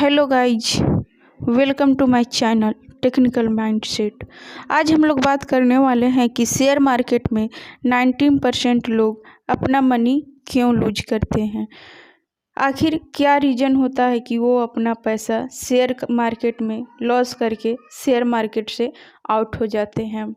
Hello guys, welcome to my channel Technical Mindset. आज हम लोग बात करने वाले हैं कि शेयर मार्केट में 19% लोग अपना मनी क्यों लूज करते हैं। आखिर क्या रीज़न होता है कि वो अपना पैसा शेयर मार्केट में लॉस करके शेयर मार्केट से आउट हो जाते हैं।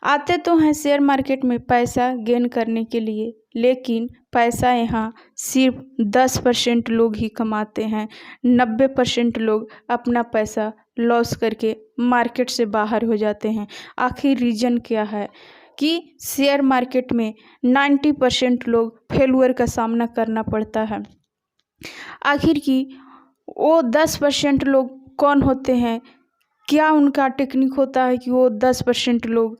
आते तो हैं शेयर मार्केट में पैसा गेन करने के लिए, लेकिन पैसा यहाँ सिर्फ 10% लोग ही कमाते हैं। 90% लोग अपना पैसा लॉस करके मार्केट से बाहर हो जाते हैं। आखिर रीज़न क्या है कि शेयर मार्केट में 90% लोग फेलुअर का सामना करना पड़ता है। आखिर की वो 10% लोग कौन होते हैं, क्या उनका टेक्निक होता है कि वो 10% लोग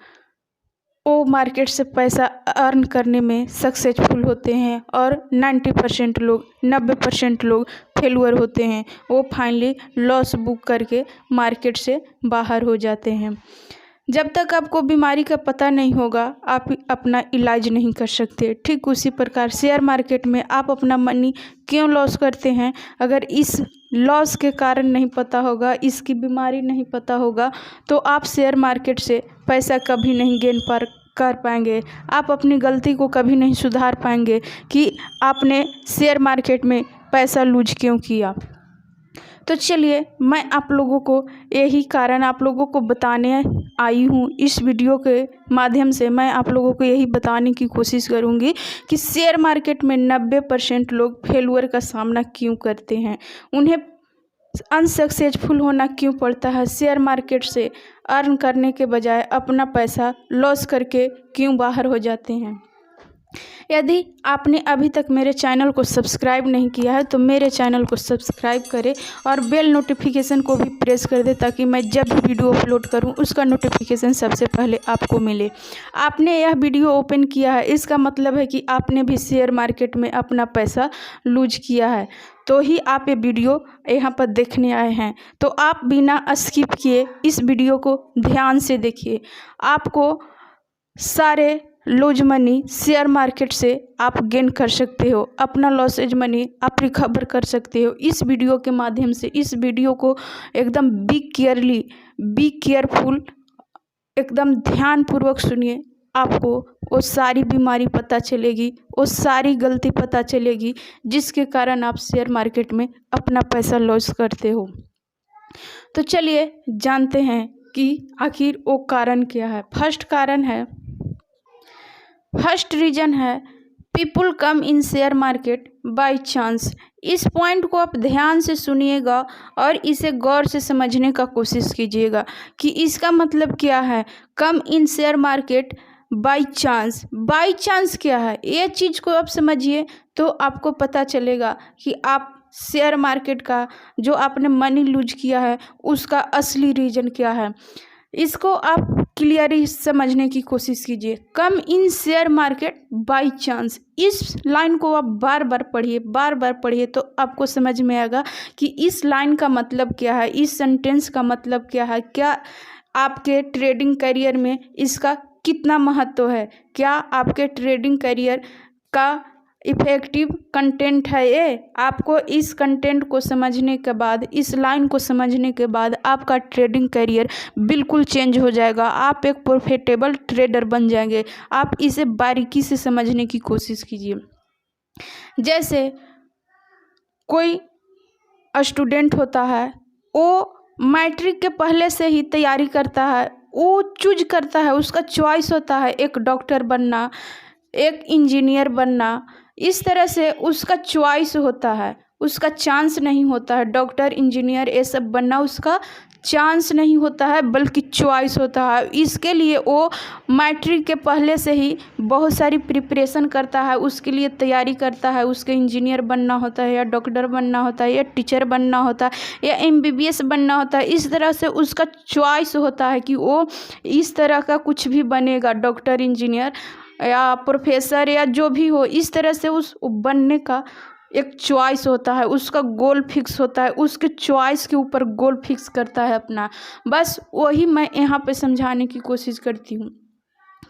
वो मार्केट से पैसा अर्न करने में सक्सेसफुल होते हैं और 90% लोग फेलुअर होते हैं। वो फाइनली लॉस बुक करके मार्केट से बाहर हो जाते हैं। जब तक आपको बीमारी का पता नहीं होगा, आप अपना इलाज नहीं कर सकते। ठीक उसी प्रकार शेयर मार्केट में आप अपना मनी क्यों लॉस करते हैं, अगर इस लॉस के कारण नहीं पता होगा, इसकी बीमारी नहीं पता होगा, तो आप शेयर मार्केट से पैसा कभी नहीं गेन कर पाएंगे। आप अपनी गलती को कभी नहीं सुधार पाएंगे कि आपने शेयर मार्केट में पैसा लूज क्यों किया। तो चलिए, मैं आप लोगों को यही कारण आप लोगों को बताने आई हूँ। इस वीडियो के माध्यम से मैं आप लोगों को यही बताने की कोशिश करूँगी कि शेयर मार्केट में 90% लोग फेलुअर का सामना क्यों करते हैं, उन्हें अनसक्सेसफुल होना क्यों पड़ता है, शेयर मार्केट से अर्न करने के बजाय अपना पैसा लॉस करके क्यों बाहर हो जाते हैं। यदि आपने अभी तक मेरे चैनल को सब्सक्राइब नहीं किया है तो मेरे चैनल को सब्सक्राइब करें और बेल नोटिफिकेशन को भी प्रेस कर दें, ताकि मैं जब भी वीडियो अपलोड करूं उसका नोटिफिकेशन सबसे पहले आपको मिले। आपने यह वीडियो ओपन किया है, इसका मतलब है कि आपने भी शेयर मार्केट में अपना पैसा लूज किया है, तो ही आप ये वीडियो यहाँ पर देखने आए हैं। तो आप बिना स्किप किए इस वीडियो को ध्यान से देखिए। आपको सारे लूज मनी शेयर मार्केट से आप गेन कर सकते हो, अपना लॉसेज मनी आप रिकवर कर सकते हो। इस वीडियो के माध्यम से इस वीडियो को एकदम बी केयरफुल, एकदम ध्यानपूर्वक सुनिए। आपको वो सारी बीमारी पता चलेगी, वो सारी गलती पता चलेगी जिसके कारण आप शेयर मार्केट में अपना पैसा लॉस करते हो। तो चलिए जानते हैं कि आखिर वो कारण क्या है। फर्स्ट रीजन है people come in share market by chance. इस पॉइंट को आप ध्यान से सुनिएगा और इसे गौर से समझने का कोशिश कीजिएगा कि इसका मतलब क्या है। Come in share market by chance, by chance क्या है, ये चीज़ को आप समझिए तो आपको पता चलेगा कि आप शेयर मार्केट का जो आपने मनी लूज किया है उसका असली रीजन क्या है। इसको आप क्लियरली समझने की कोशिश कीजिए। कम in share market by chance, इस लाइन को आप बार बार पढ़िए तो आपको समझ में आएगा कि इस लाइन का मतलब क्या है, इस सेंटेंस का मतलब क्या है, क्या आपके ट्रेडिंग करियर में इसका कितना महत्व है, क्या आपके ट्रेडिंग करियर का इफेक्टिव कंटेंट है ये। आपको इस कंटेंट को समझने के बाद, इस लाइन को समझने के बाद आपका ट्रेडिंग करियर बिल्कुल चेंज हो जाएगा। आप एक प्रॉफिटेबल ट्रेडर बन जाएंगे। आप इसे बारीकी से समझने की कोशिश कीजिए। जैसे कोई स्टूडेंट होता है, वो मैट्रिक के पहले से ही तैयारी करता है, वो चूज करता है, उसका चॉइस होता है एक डॉक्टर बनना, एक इंजीनियर बनना। इस तरह से उसका चॉइस होता है, उसका चांस नहीं होता है। डॉक्टर, इंजीनियर ये सब बनना उसका चांस नहीं होता है, बल्कि चॉइस होता है। इसके लिए वो मैट्रिक के पहले से ही बहुत सारी प्रिपरेशन करता है, उसके लिए तैयारी करता है। उसके इंजीनियर बनना होता है, या डॉक्टर बनना होता है, या टीचर बनना होता है, या MBBS बनना होता है। इस तरह से उसका चॉइस होता है कि वो इस तरह का कुछ भी बनेगा, डॉक्टर, इंजीनियर या प्रोफेसर या जो भी हो। इस तरह से उस बनने का एक चॉइस होता है, उसका गोल फिक्स होता है, उसके चॉइस के ऊपर गोल फिक्स करता है अपना। बस वही मैं यहाँ पे समझाने की कोशिश करती हूँ।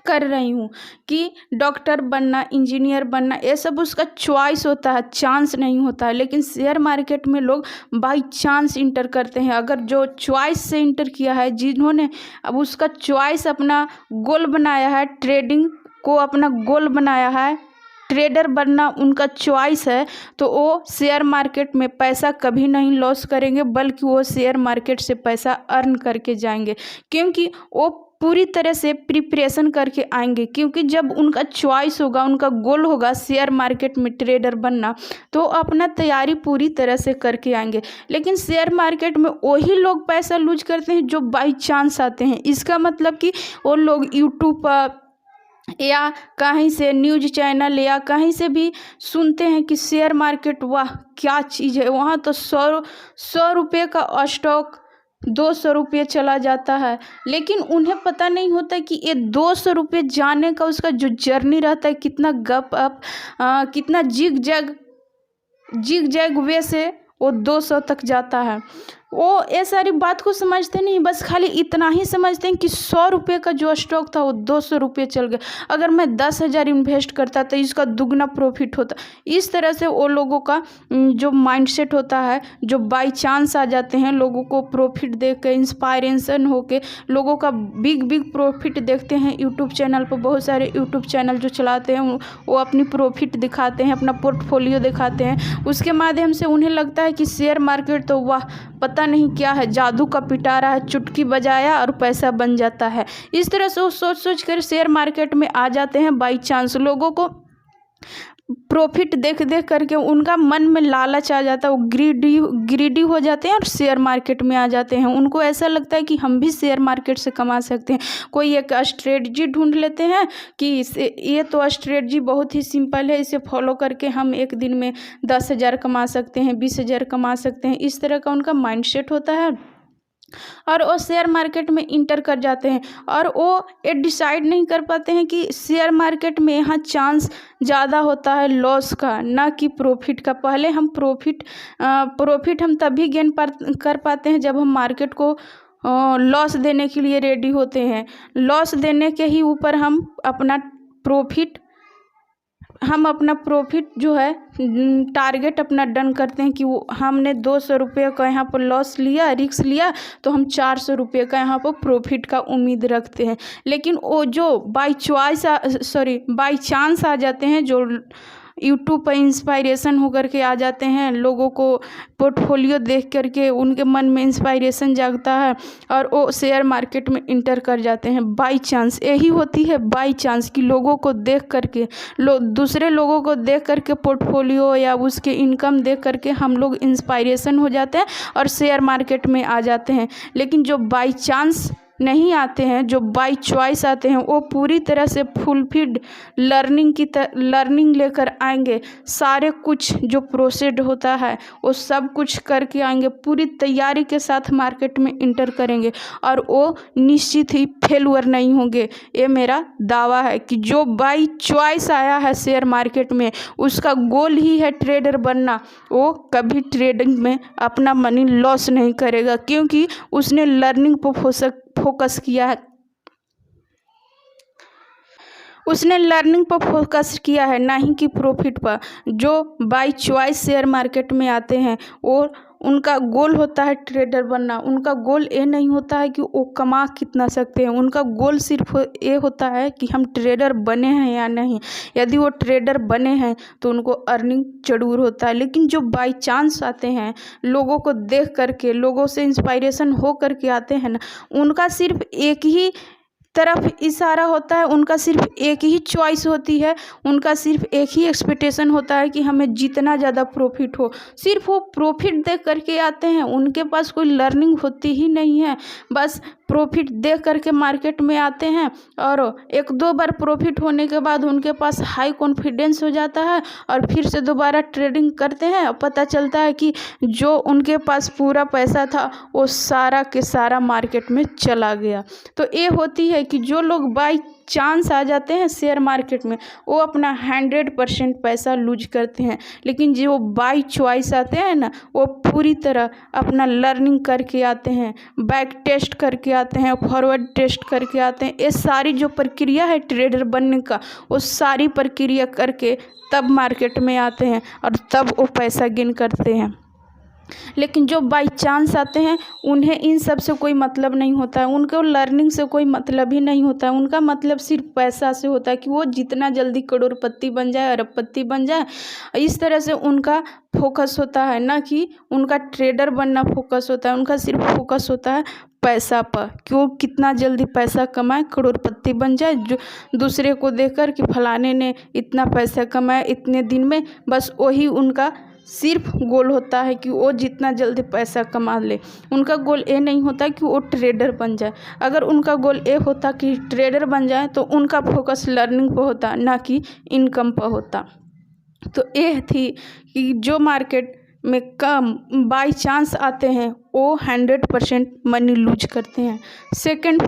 कर रही हूँ कि डॉक्टर बनना, इंजीनियर बनना, ये सब उसका चॉइस होता है, चांस नहीं होता है। लेकिन शेयर मार्केट में लोग बाई चांस इंटर करते हैं। अगर जो चॉइस से इंटर किया है, जिन्होंने अब उसका चॉइस अपना गोल बनाया है, ट्रेडिंग को अपना गोल बनाया है, ट्रेडर बनना उनका चॉइस है, तो वो शेयर मार्केट में पैसा कभी नहीं लॉस करेंगे, बल्कि वो शेयर मार्केट से पैसा अर्न करके जाएंगे। क्योंकि वो पूरी तरह से प्रिपरेशन करके आएंगे। क्योंकि जब उनका चॉइस होगा, उनका गोल होगा शेयर मार्केट में ट्रेडर बनना, तो अपना तैयारी पूरी तरह से करके आएंगे। लेकिन शेयर मार्केट में वही लोग पैसा लूज करते हैं जो बाई चांस आते हैं। इसका मतलब कि वो लोग यूट्यूब पर या कहीं से न्यूज़ चैनल या कहीं से भी सुनते हैं कि शेयर मार्केट वाह क्या चीज़ है, वहाँ तो 100 रुपये का स्टॉक 200 रुपये चला जाता है। लेकिन उन्हें पता नहीं होता कि ये 200 रुपये जाने का उसका जो जर्नी रहता है, कितना गप अप, कितना जिग जैग वे से वो 200 तक जाता है। वो ये सारी बात को समझते नहीं, बस खाली इतना ही समझते हैं कि 100 रुपये का जो स्टॉक था वो 200 रुपये चल गया। अगर मैं 10,000 इन्वेस्ट करता तो इसका दुगना प्रॉफिट होता। इस तरह से वो लोगों का जो माइंडसेट होता है, जो बाई चांस आ जाते हैं, लोगों को प्रॉफिट देख के इंस्पायरेशन होके लोगों का बिग प्रॉफिट देखते हैं। यूट्यूब चैनल पर बहुत सारे यूट्यूब चैनल जो चलाते हैं वो अपनी प्रॉफिट दिखाते हैं, अपना पोर्टफोलियो दिखाते हैं। उसके माध्यम से उन्हें लगता है कि शेयर मार्केट तो वाह पता नहीं क्या है, जादू का पिटारा है, चुटकी बजाया और पैसा बन जाता है। इस तरह से वो सोच कर शेयर मार्केट में आ जाते हैं बाई चांस। लोगों को प्रॉफिट देख करके उनका मन में लालच आ जाता है, वो ग्रीडी हो जाते हैं और शेयर मार्केट में आ जाते हैं। उनको ऐसा लगता है कि हम भी शेयर मार्केट से कमा सकते हैं। कोई एक स्ट्रेटजी ढूंढ लेते हैं कि ये तो स्ट्रेटजी बहुत ही सिंपल है, इसे फॉलो करके हम एक दिन में 10,000 कमा सकते हैं, 20,000 कमा सकते हैं। इस तरह का उनका माइंडसेट होता है और वो शेयर मार्केट में इंटर कर जाते हैं। और वो ये डिसाइड नहीं कर पाते हैं कि शेयर मार्केट में यहाँ चांस ज़्यादा होता है लॉस का, ना कि प्रॉफिट का। पहले हम प्रॉफिट हम तभी गेन कर पाते हैं जब हम मार्केट को लॉस देने के लिए रेडी होते हैं। लॉस देने के ही ऊपर हम अपना प्रॉफिट जो है टारगेट अपना डन करते हैं कि वो हमने 200 रुपये का यहाँ पर लॉस लिया, रिस्क लिया, तो हम 400 रुपये का यहाँ पर प्रॉफिट का उम्मीद रखते हैं। लेकिन वो जो बाई चांस आ जाते हैं, जो यूट्यूब पर इंस्पायरेशन होकर के आ जाते हैं, लोगों को पोर्टफोलियो देख करके उनके मन में इंस्पायरेशन जागता है और वो शेयर मार्केट में इंटर कर जाते हैं बाई चांस। यही होती है बाई चांस कि लोगों को देख करके दूसरे लोगों को देख करके पोर्टफोलियो या उसके इनकम देख करके हम लोग इंस्पायरेशन हो जाते हैं और शेयर मार्केट में आ जाते हैं। लेकिन जो बाई चांस नहीं आते हैं, जो बाई चॉइस आते हैं, वो पूरी तरह से फुलफिल्ड लर्निंग लेकर आएंगे। सारे कुछ जो प्रोसेड होता है वो सब कुछ करके आएंगे, पूरी तैयारी के साथ मार्केट में इंटर करेंगे और वो निश्चित ही फेलुअर नहीं होंगे। ये मेरा दावा है कि जो बाई चॉइस आया है शेयर मार्केट में, उसका गोल ही है ट्रेडर बनना, वो कभी ट्रेडिंग में अपना मनी लॉस नहीं करेगा, क्योंकि उसने लर्निंग पर फोकस किया है। उसने लर्निंग पर फोकस किया है, ना ही कि प्रॉफिट पर। जो बाई चॉइस शेयर मार्केट में आते हैं और उनका गोल होता है ट्रेडर बनना। उनका गोल ये नहीं होता है कि वो कमा कितना सकते हैं, उनका गोल सिर्फ ये होता है कि हम ट्रेडर बने हैं या नहीं। यदि वो ट्रेडर बने हैं तो उनको अर्निंग जरूर होता है। लेकिन जो बाई चांस आते हैं, लोगों को देख करके, लोगों से इंस्पायरेशन हो करके आते हैं ना, उनका सिर्फ एक ही तरफ इशारा होता है, उनका सिर्फ एक ही चॉइस होती है, उनका सिर्फ एक ही एक्सपेक्टेशन होता है कि हमें जितना ज़्यादा प्रॉफिट हो। सिर्फ वो प्रॉफिट देख करके आते हैं, उनके पास कोई लर्निंग होती ही नहीं है। बस प्रॉफिट देख करके मार्केट में आते हैं और 1-2 बार प्रॉफिट होने के बाद उनके पास हाई कॉन्फिडेंस हो जाता है और फिर से दोबारा ट्रेडिंग करते हैं और पता चलता है कि जो उनके पास पूरा पैसा था वो सारा के सारा मार्केट में चला गया। तो ये होती है कि जो लोग बाई चांस आ जाते हैं शेयर मार्केट में वो अपना 100% पैसा लूज करते हैं, लेकिन जो बाई चॉइस आते हैं ना वो पूरी तरह अपना लर्निंग करके आते हैं, बैक टेस्ट करके आते हैं, फॉरवर्ड टेस्ट करके आते हैं। ये सारी जो प्रक्रिया है ट्रेडर बनने का वो सारी प्रक्रिया करके तब मार्केट में आते हैं और तब वो पैसा गेन करते हैं। लेकिन जो बाई चांस आते हैं उन्हें इन सब से कोई मतलब नहीं होता है, उनको लर्निंग से कोई मतलब ही नहीं होता है। उनका मतलब सिर्फ पैसा से होता है कि वो जितना जल्दी करोड़पति बन जाए, अरबपति बन जाए। इस तरह से उनका फोकस होता है, ना कि उनका ट्रेडर बनना फोकस होता है। उनका सिर्फ फोकस होता है पैसा पर कि वो कितना जल्दी पैसा कमाए, करोड़पति बन जाए। जो दूसरे को देखकर कि फलाने ने इतना पैसा कमाया इतने दिन में, बस वही उनका सिर्फ गोल होता है कि वो जितना जल्दी पैसा कमा ले। उनका गोल ये नहीं होता कि वो ट्रेडर बन जाए। अगर उनका गोल ये होता कि ट्रेडर बन जाए तो उनका फोकस लर्निंग पर होता, ना कि इनकम पर होता। तो ये थी कि जो मार्केट में कम बाई चांस आते हैं वो 100% मनी लूज करते हैं। सेकंड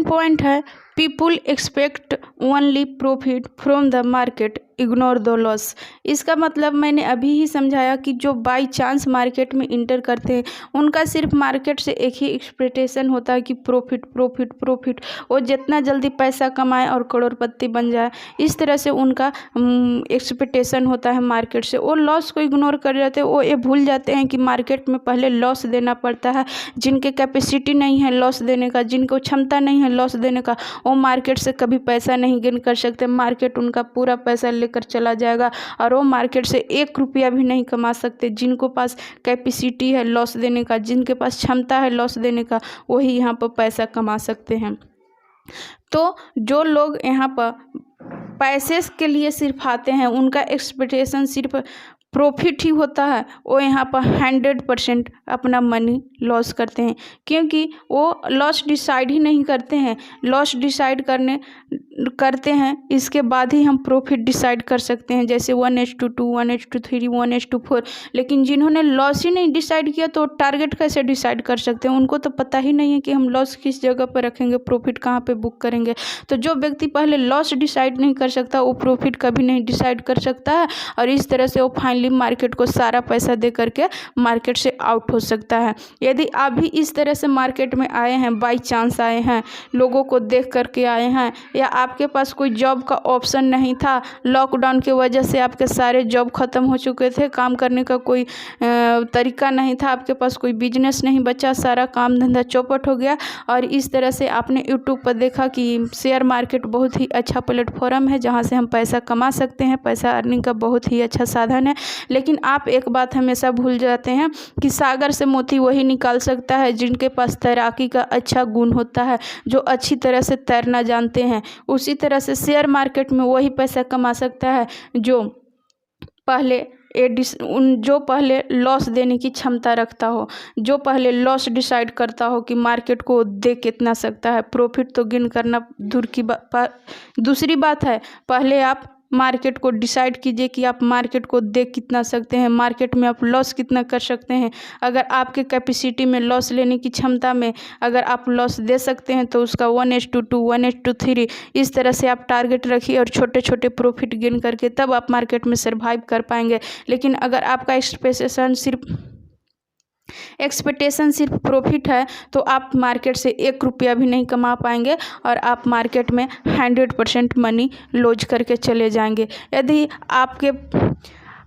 पॉइंट है people expect only profit from the market, ignore the loss. इसका मतलब मैंने अभी ही समझाया कि जो बाई चांस मार्केट में इंटर करते हैं उनका सिर्फ मार्केट से एक ही एक्सपेक्टेशन होता है कि प्रॉफिट प्रॉफिट प्रॉफिट, वो जितना जल्दी पैसा कमाए और करोड़पति बन जाए। इस तरह से उनका एक्सपेक्टेशन होता है मार्केट से। वो लॉस को इग्नोर कर जाते हैं। वो ये भूल जाते हैं कि मार्केट में पहले लॉस देना पड़ता है। जिनके कैपेसिटी नहीं है लॉस देने का, जिनको क्षमता नहीं है लॉस देने का, वो मार्केट से कभी पैसा नहीं गेन कर सकते। मार्केट उनका पूरा पैसा लेकर चला जाएगा और वो मार्केट से 1 रुपया भी नहीं कमा सकते। जिनको पास कैपेसिटी है लॉस देने का, जिनके पास क्षमता है लॉस देने का, वही यहाँ पर पैसा कमा सकते हैं। तो जो लोग यहाँ पर पैसे के लिए सिर्फ आते हैं, उनका एक्सपेक्टेशन सिर्फ प्रॉफिट ही होता है, वो यहाँ पर 100% अपना मनी लॉस करते हैं। क्योंकि वो लॉस डिसाइड ही नहीं करते हैं। लॉस डिसाइड करते हैं इसके बाद ही हम प्रॉफिट डिसाइड कर सकते हैं, जैसे 1:2, 1:3, 1:4। लेकिन जिन्होंने लॉस ही नहीं डिसाइड किया तो टारगेट कैसे डिसाइड कर सकते हैं? उनको तो पता ही नहीं है कि हम लॉस किस जगह पर रखेंगे, प्रॉफिट कहाँ पे बुक करेंगे। तो जो व्यक्ति पहले लॉस डिसाइड नहीं कर सकता वो प्रॉफिट कभी नहीं डिसाइड कर सकता है, और इस तरह से वो फाइनली मार्केट को सारा पैसा दे करके मार्केट से आउट हो सकता है। यदि आप भी इस तरह से मार्केट में आए हैं, बाई चांस आए हैं, लोगों को देख करके आए हैं, या आपके पास कोई जॉब का ऑप्शन नहीं था, लॉकडाउन की वजह से आपके सारे जॉब ख़त्म हो चुके थे, काम करने का कोई तरीका नहीं था, आपके पास कोई बिजनेस नहीं बचा, सारा काम धंधा चौपट हो गया, और इस तरह से आपने यूट्यूब पर देखा कि शेयर मार्केट बहुत ही अच्छा प्लेटफॉर्म है जहाँ से हम पैसा कमा सकते हैं, पैसा अर्निंग का बहुत ही अच्छा साधन है। लेकिन आप एक बात हमेशा भूल जाते हैं कि सागर से मोती वही निकाल सकता है जिनके पास तैराकी का अच्छा गुण होता है, जो अच्छी तरह से तैरना जानते हैं। उसी तरह से शेयर मार्केट में वही पैसा कमा सकता है जो पहले लॉस देने की क्षमता रखता हो, जो पहले लॉस डिसाइड करता हो कि मार्केट को दे कितना सकता है। प्रॉफिट तो गेन करना दूर की दूसरी बात है, पहले आप मार्केट को डिसाइड कीजिए कि आप मार्केट को दे कितना सकते हैं, मार्केट में आप लॉस कितना कर सकते हैं। अगर आपके कैपेसिटी में लॉस लेने की क्षमता में अगर आप लॉस दे सकते हैं तो उसका 1:2, 1:3 इस तरह से आप टारगेट रखिए और छोटे छोटे प्रॉफिट गेन करके तब आप मार्केट में सर्वाइव कर पाएंगे। लेकिन अगर आपका एक्सपेक्टेशन सिर्फ प्रॉफिट है तो आप मार्केट से 1 रुपया भी नहीं कमा पाएंगे और आप मार्केट में 100% मनी लूज करके चले जाएंगे। यदि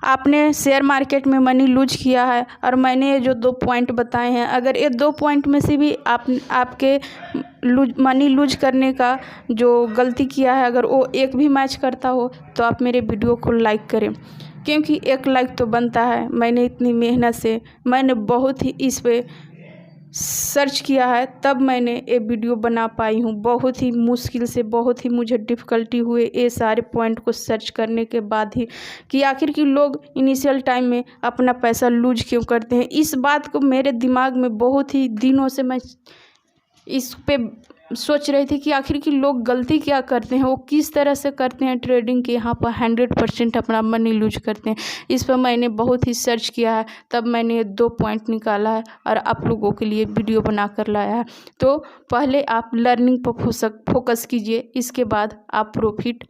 आपने शेयर मार्केट में मनी लूज किया है और मैंने ये जो 2 पॉइंट बताए हैं, अगर ये 2 पॉइंट में से भी आपके मनी लूज करने का जो गलती किया है अगर वो एक भी मैच करता हो तो आप मेरे वीडियो को लाइक करें, क्योंकि 1 लाइक तो बनता है। मैंने इतनी मेहनत से मैंने बहुत ही इस पे सर्च किया है तब मैंने ये वीडियो बना पाई हूँ। बहुत ही मुश्किल से, बहुत ही मुझे डिफ़िकल्टी हुए ये सारे पॉइंट को सर्च करने के बाद ही कि आखिर कि लोग इनिशियल टाइम में अपना पैसा लूज क्यों करते हैं। इस बात को मेरे दिमाग में बहुत ही दिनों से मैं इस पे सोच रहे थे कि आखिर की लोग गलती क्या करते हैं, वो किस तरह से करते हैं ट्रेडिंग के यहाँ पर 100% अपना मनी लूज करते हैं। इस पर मैंने बहुत ही सर्च किया है, तब मैंने 2 पॉइंट निकाला है और आप लोगों के लिए वीडियो बना कर लाया है। तो पहले आप लर्निंग पर फोकस कीजिए, इसके बाद आप प्रॉफिट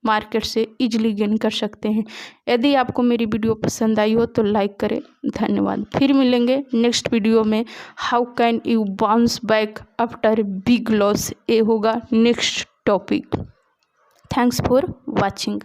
मार्केट से इजीली गेन कर सकते हैं। यदि आपको मेरी वीडियो पसंद आई हो तो लाइक करें। धन्यवाद। फिर मिलेंगे नेक्स्ट वीडियो में। How can you bounce back after big loss, ये होगा next topic. Thanks for watching.